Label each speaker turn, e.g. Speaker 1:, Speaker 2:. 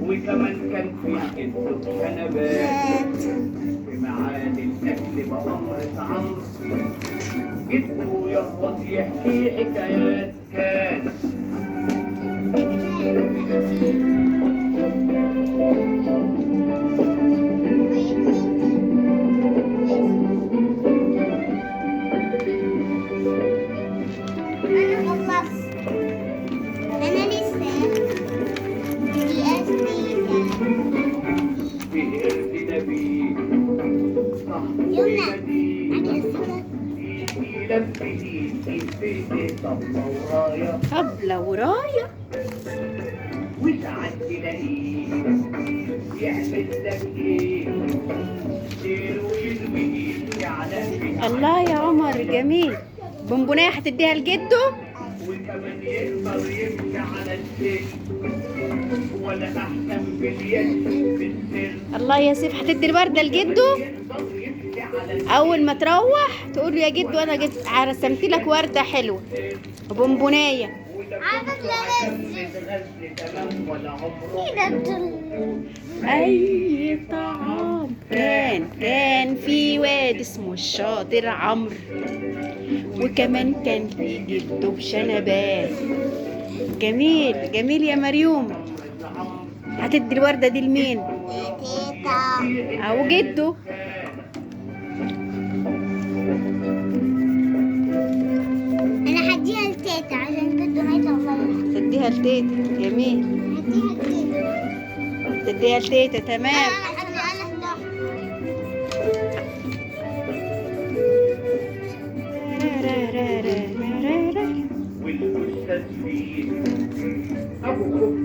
Speaker 1: وكمان كان في جده شنبات في ميعاد الاكل بأمر عمرو جده يقعد يحكي حكايات كان في قرد نبي صاحبه يناديه يلبيه في ايديه طبلة وراية
Speaker 2: طبلة وراية.
Speaker 1: وساعات تلاقيه يعمل لك ايه دير ويرميه على
Speaker 2: الله يا عمر جميل. بونبونايه هتديها لجده.
Speaker 1: وكمان يقدر يمشي على الشيء ولا احسن باليد بالسر
Speaker 2: الله يا سيف هتدي الوردة لجده.
Speaker 1: يقدر يمشي على
Speaker 2: اول ما تروح تقول له يا جدو انا جبت رسمت لك وردة حلوة وبونبونايه. اي طعام كان في واد اسمه الشاطر عمرو وكمان كان في جده بشنبات. جميل جميل يا مريوم. هتدي الوردة دي لمين؟ او جده.
Speaker 3: انا هديها لتيتا عشان جده هيطلعها.
Speaker 2: تديها لتيتا. جميل. تديها لتيتا. تمام.
Speaker 1: والأستاذ فيه أبو